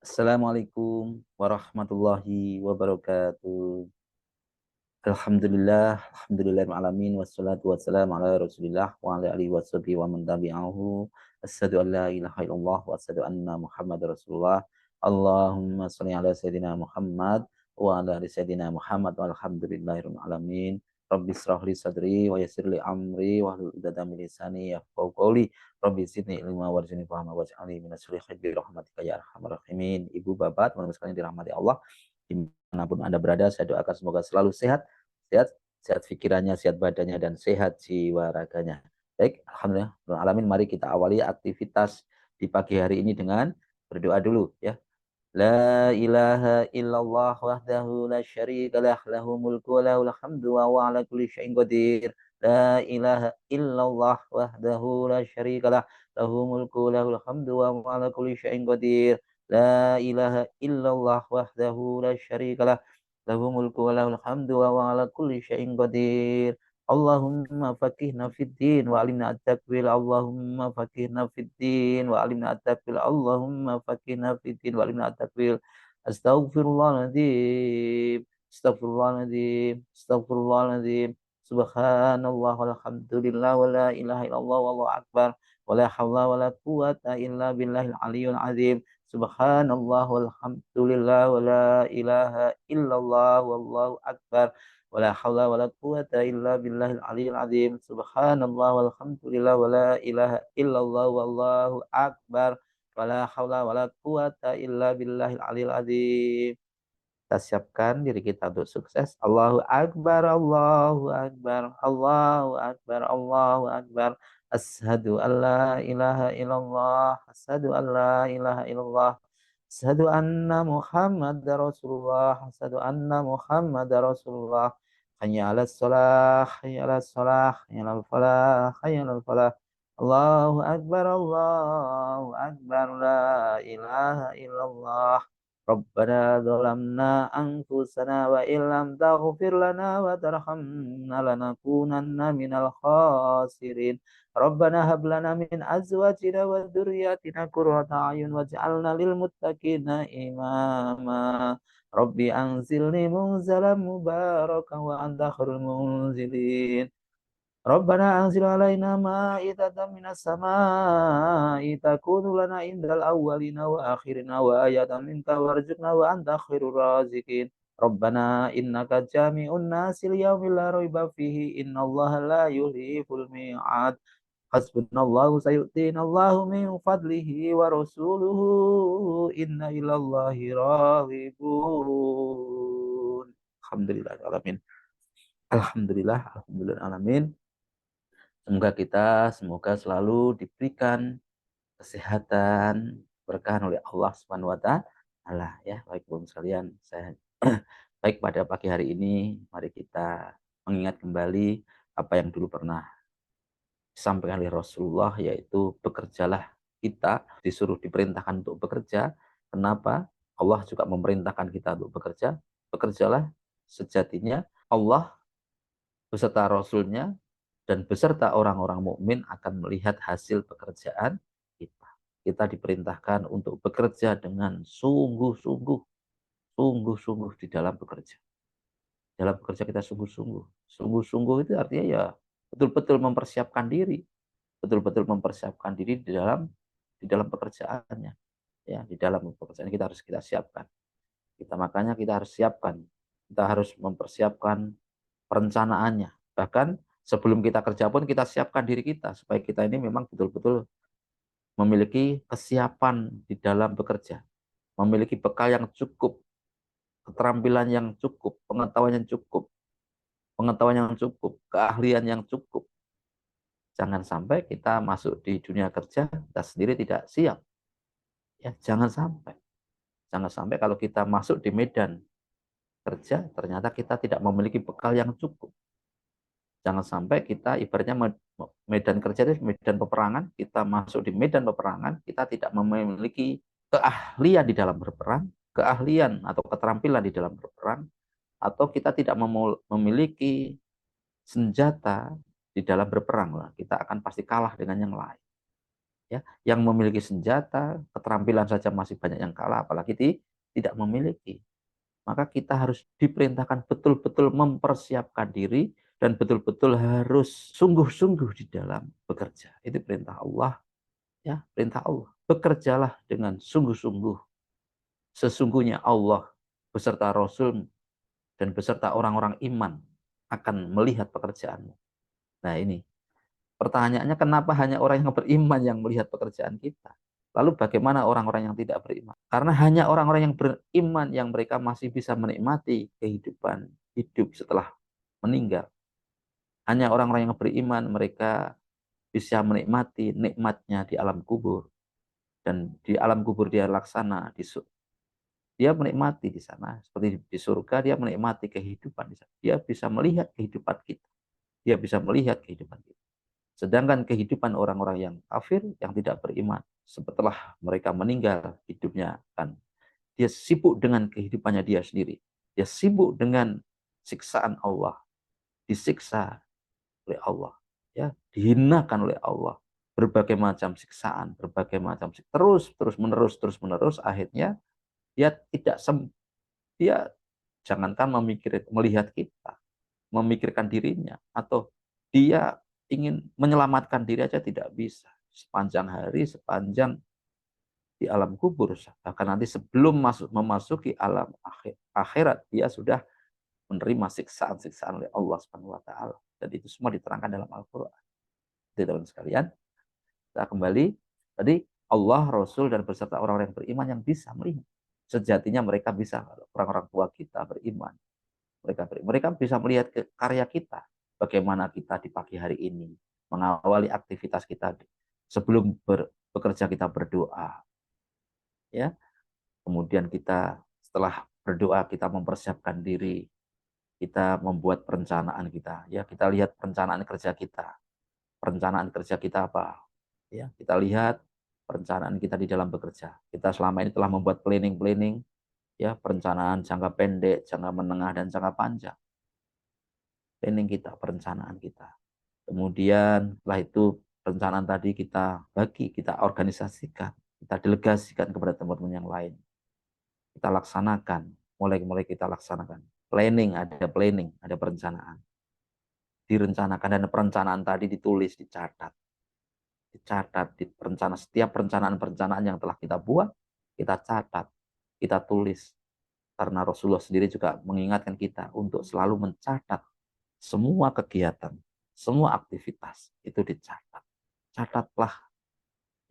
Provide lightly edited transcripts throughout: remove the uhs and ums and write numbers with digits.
Assalamualaikum warahmatullahi wabarakatuh. Alhamdulillahirrahmanirrahim. Wassalatu wassalamu ala rasulillah wa ala alihi washabihi wa man tabi'ahu. Asyhadu an la ilaha illallah wa asyhadu anna Muhammad rasulullah. Allahumma sholli ala sayyidina Muhammad wa ala ali sayyidina Muhammad walhamdulillahirabbil alamin. Rabbi israh li sadri wa yassir li amri wa hlul 'uqdatam min lisani yafqahu qawli. Rabbi zidni ilma warzuqni fahma waj'alni minas sholihin bi rahmatika ya arhamar rahimin. Ibu, bapak, teman-teman sekalian dirahmati Allah, dimanapun Anda berada, saya doakan semoga selalu sehat, sehat, sehat pikirannya, sehat badannya, dan sehat jiwa raganya. Baik, alhamdulillah, alamin. Mari kita awali aktivitas di pagi hari ini dengan berdoa dulu ya. La ilaha illallah wahdahu la syarika lah, lahu mulku wa lahul hamdu wa huwa ala kulli syai'in qadir. La ilaha illallah wahdahu la syarika lah, lahu mulku wa lahul hamdu wa huwa ala kulli syai'in qadir. La ilaha illallah wahdahu la syarika lah, lahu mulku wa lahul hamdu wa huwa ala kulli syai'in qadir. Allahumma faqihna fid din wa alimna at-takwil. Allahumma faqihna fid din wa alimna at-takwil. Allahumma faqihna fid din wa alimna at-takwil. Astaghfirullahaladzim. Astaghfirullahaladzim. Astaghfirullahaladzim. Subhanallah walhamdulillah wa la ilaha illallah wallahu akbar. Wa la hawla wa la quwata illa billahil aliyyil azim. Subhanallah walhamdulillah wa la ilaha illallah wallahu akbar. Wala haula wala quwata illa billahil aliyil azim. Subhanallah walhamdulillah wala ilaha illallah wallahu akbar. Wala haula wala quwata illa billahil aliyil azim. Kita siapkan diri kita untuk sukses. Allahu akbar, Allahu akbar, Allahu akbar, Allahu akbar. Asyhadu an la ilaha illallah, asyhadu an la ilaha illallah. Asyhadu anna Muhammadar Rasulullah, asyhadu anna Muhammadar Rasulullah. Hayya 'alas shalah, hayya 'alas shalah, hayya 'alal falah, hayya 'alal falah. Allahu akbar, Allahu akbar, la ilaha illallah. Rabbana zalamna anfusana wa illam taghfir lana wa tarhamna lanakunanna minal khasirin. Rabbana hab lana min azwajina wa dzurriyyatina qurrata a'yun waj'alna lil muttaqina imama. Rabbi anzilni munzalan mubarakan wa anta khairul munzilin. Rabbana anzil alaina ma'idatan minas sama'i takunu lana indal awwalina wa akhirina wa ayatan minka warzuqna wa anta khairur raziqin. Rabbana innaka jami'un nasi liyaumil la raiba fihi innallaha la yuhliful mi'ad. Hasbunallahu sayu'tinallahu min fadlihi wa rasuluhu inna ilallahi raghibun. Alhamdulillah alamin. Alhamdulillah, alhamdulillah alamin. Semoga selalu diberikan kesehatan, berkah oleh Allah Subhanahu wa taala ya. Baik Bapak sekalian, saya baik pada pagi hari ini mari kita mengingat kembali apa yang dulu pernah disampaikan oleh Rasulullah, yaitu bekerjalah. Kita disuruh diperintahkan untuk bekerja. Kenapa? Allah juga memerintahkan kita untuk bekerja. Bekerjalah, sejatinya Allah beserta Rasulnya dan beserta orang-orang mukmin akan melihat hasil pekerjaan kita. Kita diperintahkan untuk bekerja dengan sungguh-sungguh, sungguh-sungguh di dalam bekerja. Dalam bekerja kita sungguh-sungguh. Sungguh-sungguh itu artinya ya betul-betul mempersiapkan diri, betul-betul mempersiapkan diri di dalam pekerjaannya. Ya, di dalam pekerjaan kita harus kita siapkan. Makanya kita harus siapkan. Kita harus mempersiapkan perencanaannya. Bahkan sebelum kita kerja pun kita siapkan diri kita supaya kita ini memang betul-betul memiliki kesiapan di dalam bekerja, memiliki bekal yang cukup, keterampilan yang cukup, pengetahuan yang cukup, keahlian yang cukup. Jangan sampai kita masuk di dunia kerja kita sendiri tidak siap. Ya, jangan sampai kalau kita masuk di medan kerja ternyata kita tidak memiliki bekal yang cukup. Jangan sampai kita ibaratnya medan kerja itu medan peperangan, kita masuk di medan peperangan, kita tidak memiliki keahlian di dalam berperang, keahlian atau keterampilan di dalam berperang, atau kita tidak memiliki senjata di dalam berperang, kita akan pasti kalah dengan yang lain. Ya, yang memiliki senjata, keterampilan saja masih banyak yang kalah, apalagi tidak memiliki. Maka kita harus diperintahkan betul-betul mempersiapkan diri dan betul-betul harus sungguh-sungguh di dalam bekerja. Itu perintah Allah, ya, perintah Allah. Bekerjalah dengan sungguh-sungguh. Sesungguhnya Allah beserta Rasul dan beserta orang-orang iman akan melihat pekerjaanmu. Nah, ini pertanyaannya, kenapa hanya orang yang beriman yang melihat pekerjaan kita? Lalu bagaimana orang-orang yang tidak beriman? Karena hanya orang-orang yang beriman yang mereka masih bisa menikmati kehidupan hidup setelah meninggal. Hanya orang-orang yang beriman mereka bisa menikmati nikmatnya di alam kubur. Dan di alam kubur dia laksana, dia menikmati di sana. Seperti di surga dia menikmati kehidupan di sana. Dia bisa melihat kehidupan kita. Dia bisa melihat kehidupan kita. Sedangkan kehidupan orang-orang yang kafir, yang tidak beriman, setelah mereka meninggal, hidupnya kan dia sibuk dengan kehidupannya dia sendiri. Dia sibuk dengan siksaan Allah, disiksa oleh Allah, ya, dihinakan oleh Allah, berbagai macam siksaan, berbagai macam terus menerus, akhirnya dia tidak dia jangankan melihat kita, memikirkan dirinya, atau dia ingin menyelamatkan diri aja tidak bisa. Sepanjang hari, sepanjang di alam kubur, bahkan nanti sebelum memasuki alam akhirat, dia sudah menerima siksaan-siksaan oleh Allah Subhanahu wa taala. Dan itu semua diterangkan dalam Al-Qur'an. Teman-teman sekalian, kita kembali tadi, Allah, Rasul dan beserta orang-orang yang beriman yang bisa melihat. Sejatinya mereka bisa, orang-orang tua kita beriman. Mereka bisa melihat karya kita, bagaimana kita di pagi hari ini mengawali aktivitas kita, sebelum bekerja kita berdoa, ya. Kemudian kita setelah berdoa kita mempersiapkan diri, kita membuat perencanaan kita, ya. Kita lihat perencanaan kerja kita. Perencanaan kerja kita apa? Ya, kita lihat perencanaan kita di dalam bekerja. Kita selama ini telah membuat planning, ya, perencanaan jangka pendek, jangka menengah dan jangka panjang. Planning kita, perencanaan kita. Kemudian setelah itu perencanaan tadi kita bagi, kita organisasikan, kita delegasikan kepada teman-teman yang lain. Kita laksanakan, mulai kita laksanakan. Planning, ada perencanaan. Direncanakan dan perencanaan tadi ditulis, dicatat. Dicatat di setiap perencanaan-perencanaan yang telah kita buat, kita catat, kita tulis. Karena Rasulullah sendiri juga mengingatkan kita untuk selalu mencatat semua kegiatan, semua aktivitas itu dicatat. Catatlah,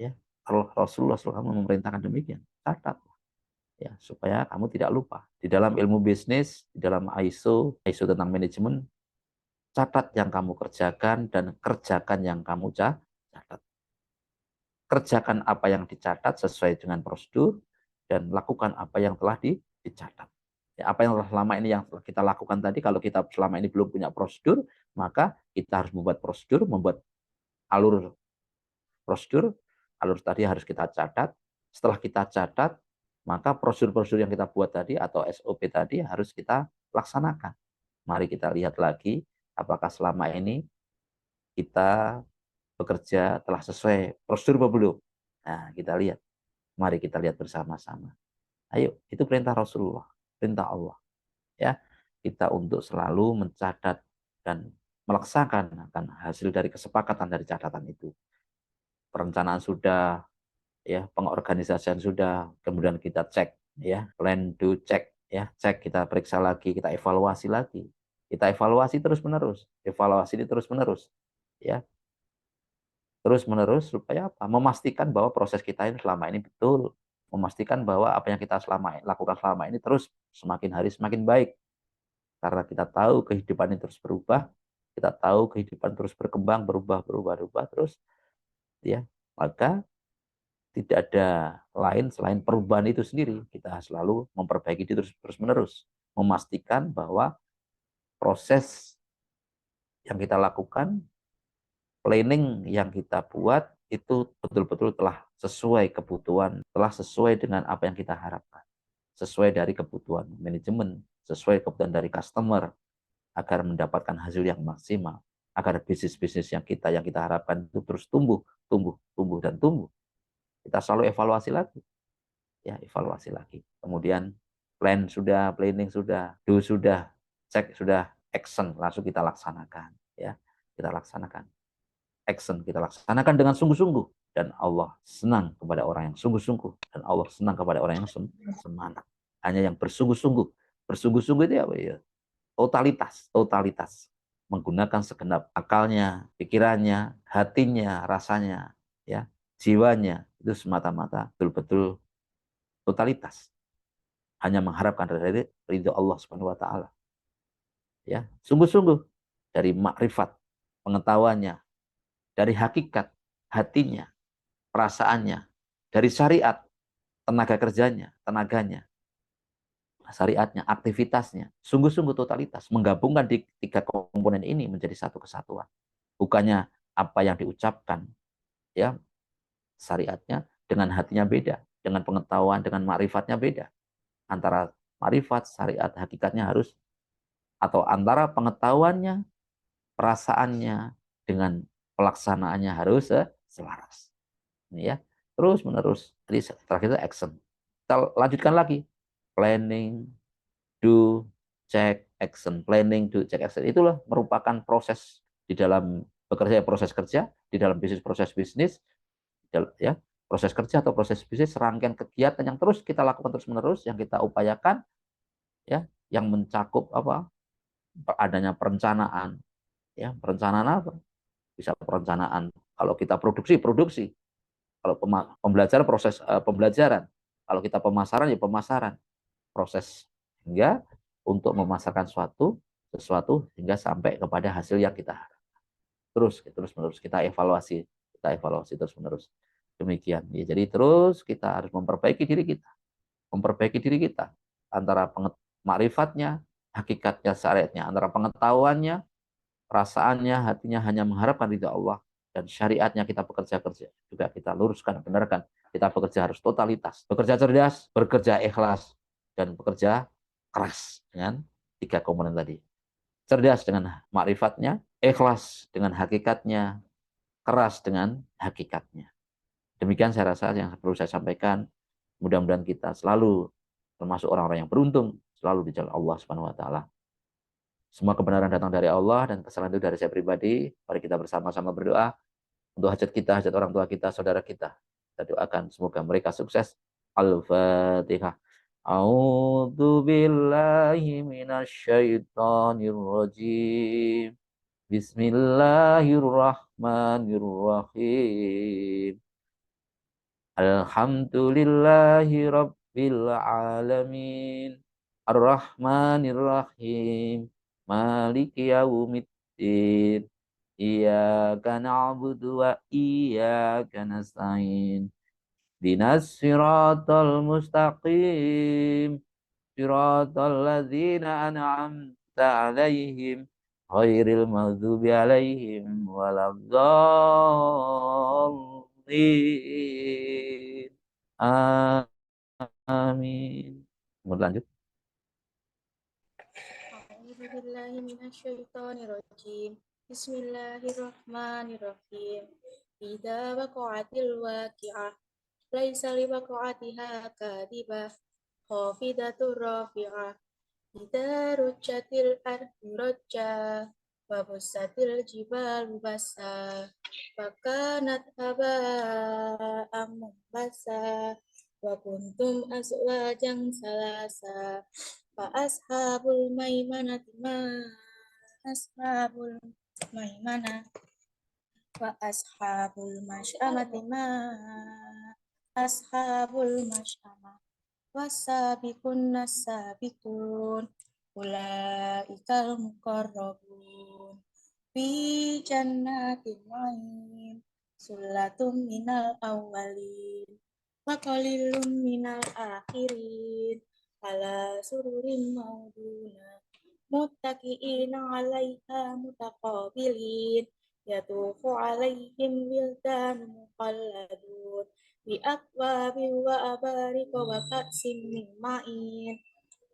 ya. Kalau Rasulullah SAW memerintahkan demikian, catat, ya, supaya kamu tidak lupa. Di dalam ilmu bisnis, di dalam ISO tentang manajemen, catat yang kamu kerjakan dan kerjakan yang kamu catat. Kerjakan apa yang dicatat sesuai dengan prosedur dan lakukan apa yang telah dicatat. Ya, apa yang selama ini yang kita lakukan tadi, kalau kita selama ini belum punya prosedur, maka kita harus membuat prosedur, membuat alur prosedur, alur tadi harus kita catat. Setelah kita catat, maka prosedur-prosedur yang kita buat tadi atau SOP tadi harus kita laksanakan. Mari kita lihat lagi apakah selama ini kita bekerja telah sesuai prosedur atau belum. Nah, kita lihat. Mari kita lihat bersama-sama. Ayo, itu perintah Rasulullah, perintah Allah. Ya, kita untuk selalu mencatat dan melaksanakan hasil dari kesepakatan dari catatan itu. Perencanaan sudah, ya, pengorganisasian sudah, kemudian kita cek, ya, plan do check, ya, cek, kita periksa lagi, kita evaluasi lagi. Kita evaluasi terus-menerus, evaluasi ini terus-menerus, ya. Terus-menerus supaya apa? Memastikan bahwa proses kita ini selama ini betul, memastikan bahwa apa yang kita lakukan selama ini terus semakin hari semakin baik. Karena kita tahu kehidupan ini terus berubah, kita tahu kehidupan terus berkembang, berubah terus, ya. Maka tidak ada lain selain perubahan itu sendiri. Kita selalu memperbaiki itu terus-menerus, memastikan bahwa proses yang kita lakukan, planning yang kita buat itu betul-betul telah sesuai kebutuhan, telah sesuai dengan apa yang kita harapkan, sesuai dari kebutuhan manajemen, sesuai kebutuhan dari customer, agar mendapatkan hasil yang maksimal, agar bisnis-bisnis yang kita harapkan itu terus tumbuh, dan tumbuh. Kita selalu evaluasi lagi, ya evaluasi lagi. Kemudian planning sudah, do sudah, cek sudah, action langsung kita laksanakan, ya kita laksanakan, action kita laksanakan dengan sungguh-sungguh, dan Allah senang kepada orang yang sungguh-sungguh, dan Allah senang kepada orang yang semangat. Hanya yang bersungguh-sungguh, bersungguh-sungguh itu apa ya? Totalitas, menggunakan segenap akalnya, pikirannya, hatinya, rasanya, ya, jiwanya, itu semata-mata betul-betul totalitas. Hanya mengharapkan ridho Allah Subhanahu wa taala. Ya, sungguh-sungguh dari makrifat, pengetahuannya, dari hakikat hatinya, perasaannya, dari syariat, tenaganya, syariatnya, aktivitasnya, sungguh-sungguh totalitas, menggabungkan di tiga komponen ini menjadi satu kesatuan. Bukannya apa yang diucapkan, ya syariatnya dengan hatinya beda, dengan pengetahuan, dengan makrifatnya beda. Antara makrifat, syariat, hakikatnya harus, atau antara pengetahuannya, perasaannya, dengan pelaksanaannya harus selaras. Ini ya, terus menerus. Jadi terakhir itu action. Kita lanjutkan lagi, planning, do, check, action. Planning, do, check, action. Itulah merupakan proses di dalam bekerja, proses kerja, di dalam bisnis, proses bisnis, ya, proses kerja atau proses bisnis, rangkaian kegiatan yang terus kita lakukan terus menerus, yang kita upayakan, ya, yang mencakup apa? Adanya perencanaan, ya, perencanaan apa? Bisa perencanaan. Kalau kita produksi, kalau pembelajaran, proses pembelajaran. Kalau kita pemasaran, ya pemasaran, proses hingga untuk memasarkan sesuatu hingga sampai kepada hasil yang kita terus menerus kita evaluasi terus menerus, demikian ya. Jadi terus kita harus memperbaiki diri kita antara makrifatnya, hakikatnya, syariatnya, antara pengetahuannya, perasaannya, hatinya hanya mengharapkan ridha Allah, dan syariatnya kita bekerja juga kita luruskan, benarkan. Kita bekerja harus totalitas, bekerja cerdas, bekerja ikhlas, dan bekerja keras dengan tiga komponen tadi. Cerdas dengan makrifatnya, ikhlas dengan hakikatnya, keras dengan hakikatnya. Demikian saya rasa yang perlu saya sampaikan. Mudah-mudahan kita selalu termasuk orang-orang yang beruntung, selalu di jalan Allah Subhanahu wa taala. Semua kebenaran datang dari Allah dan kesalahan itu dari saya pribadi. Mari kita bersama-sama berdoa untuk hajat kita, hajat orang tua kita, saudara kita. Kita doakan semoga mereka sukses. Al-Fatihah. A'udzu billahi minasyaitonir rajim. Bismillahirrahmanirrahim. Alhamdulillahi rabbil alamin. Ar-Rahmanir-Rahim. Maliki yaumiddin. Iyyaka na'budu wa iyyaka nasta'in. Dinas siratal mustaqim. Siratal ladzina an'amta 'alaihim ghairil maghdubi 'alaihim waladdallin. Amin. Mau lanjut? Bismillahirrahmanirrahim. Idza waqa'atil waqi'ah laisa liwaqa'atiha kadhibah khafidatur rafi'ah. Idza rujjatil ardu rajja wa bussatil jibalu bassa wa kanat haba'an munbassa wa kuntum azwajan salasa fa ashabul maimanati ma ashabul maimanah wa ashabul masy'amati ma ashabul masy'amah wasabiqun nasabiqun ulaikal muqarrabun fi jannatin na'im sulatum minal awwalin wa qalilum minal akhirin ala sururin mauduna muttaqiina 'alaiha mutaqabilin yatufu 'alaihim wildanun mukhalladun bi akwabin wa abarika wa ka'sin min ma'in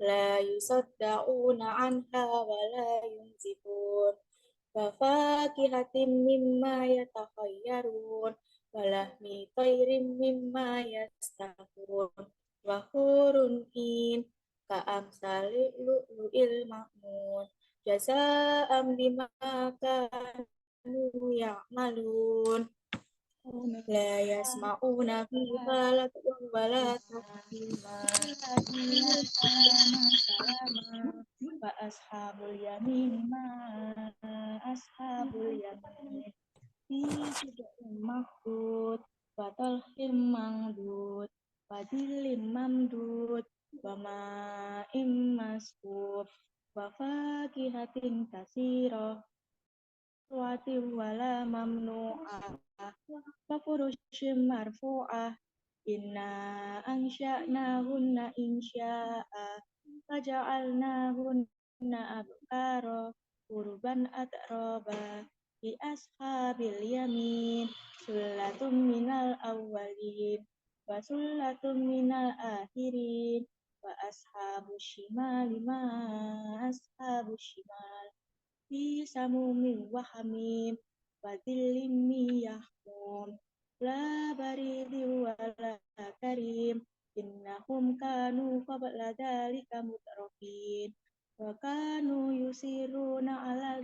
la yusaddauna anha wa la yunzifun wa fakihatin mimma yatakhayyarun wa lahmi tayrin mimma yastakhirun wa hurun in ka amsali lu'lu'il ma'mun jaza'an bima kanu ya'malun la yasma'una fiha lagwan wa la ta'thima illa salaman wa ashabul yamin ma ashabul yamin fi sidqin mahdud wa talhim mangdud wa dilim mamdud wa ma'im maskur wa fakihatin kasirah wati wala mamnu'ah wa furushim marfu'ah inna ansha'nahunna insya'a faja'alnahunna abkara urban atraba di ashabil yamin sullatun minal awwalin wa sullatun minal akhirin wa ashabus shimali ma ashabus shimal fi samumin wa hamim wa dhillin min yahmum la baridin wa la karim innahum kanu qabla dhalika mutrafin wa kanu yusiruna alal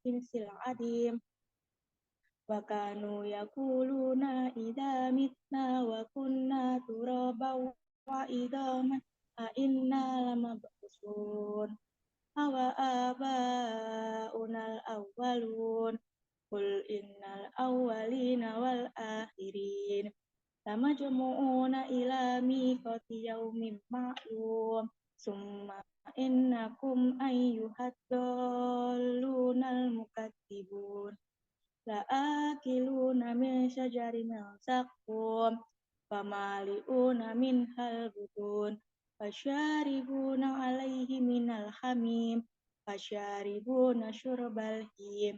insil adim wa kanu yakuluna idza mitna wa kunna turaban wa idaman a inna lamab'usun awa abaunal awwalun qul innal awwalina wal akhirin lamajmu'una ila miqati yaumin ma'lum summa innakum ayyuhad dallunal mukatsibun la'akiluna min syajarin zaqqum famali'una minhal butun fasyaribuna alaihi minal hamim fasyaribuna syurbal him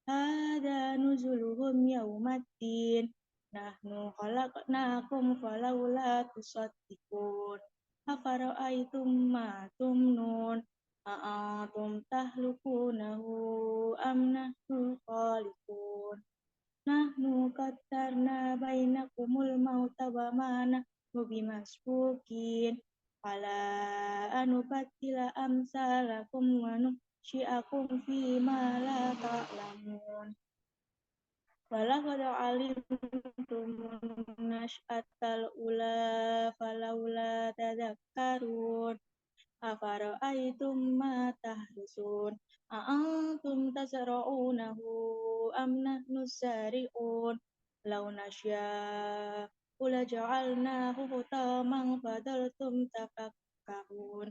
hadza nuzuluhum yaumaddin nahnu khalaqnakum falawla tusaddiqun afara'aytum ma tumnun a'antum tahlukunahu am nahnul khaliqun nahnu qaddarna bainakumul mauta wa ma nahnu bimasbuqin ala anubaddila amsalakum wa nunsyi'akum fi ma la ta'lamun walaqad alimtum nash'atal ula falawla tadhakkarun afara'aytum ma tahrusun a'antum tazra'unahu am nahnu zari'un law nasya'u laja'alnahu hutaman fadhaltum tafakkahun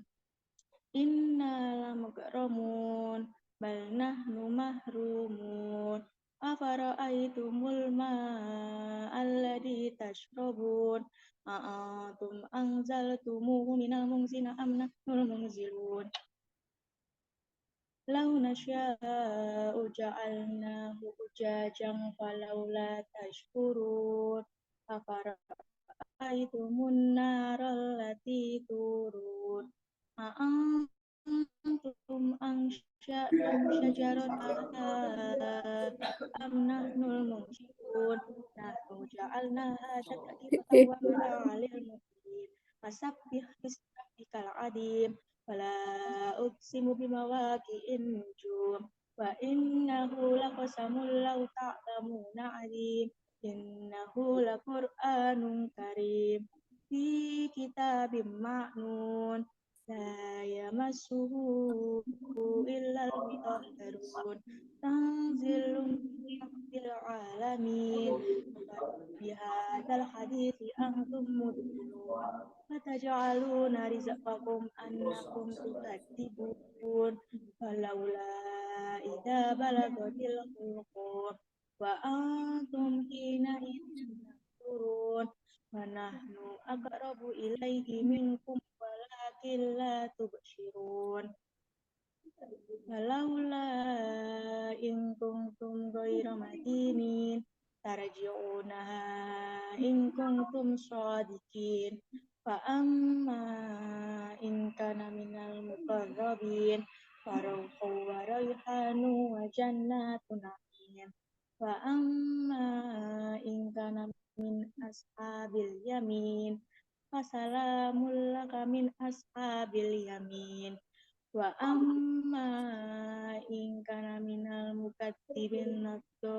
inna lamughramun bal nahnu mahrumun afara'aytumul ma'alladzi tashrabun a'antum anzaltumuhu minal muhsina am nahnul munzilun law nasya'u ja'alnahu ujajan falawla tashkurun afara'aytumun naral lati turun a'antum ansha'tum syajarataha am nahnul munsyi'un nahnu ja'alnaha tadhkiratan wa mata'alil muqwin fasabbih bismi rabbikal azim wala uqsimu bimawaqi'in nujum wa innahu laqasamun law ta'lamuna azim innahu laqur'anun karim fi kitabim ma'nun la yamassuhu illal mutahharun tanzilun min rabbil alamin bihadzal hadithi antum mudhilun fataj'aluna rizqakum annakum tukadzibun falawla idza balagatil hulqum wa antum hina idzin tanzurun wa nahnu aqrabu ilaihi minkum walakin la tubsirun walaula in kuntum ghayra madinin tarji'unaha in kuntum shadiqin fa amma in kana minal muqarrabin Warawhu wa rayhanu wa jannatu na'im. Wa amma in kana min ashabil yamin fasalamul laka min ashabil yamin. Wa amma in kana minal mukatsibin nadhdallin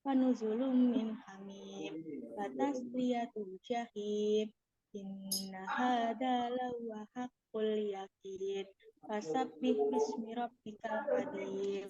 fanuzulun min hamim wa tasliyatul jahim. Inna hada lawa haqqul yakin. Fasabbih bismi rabbikal qadim.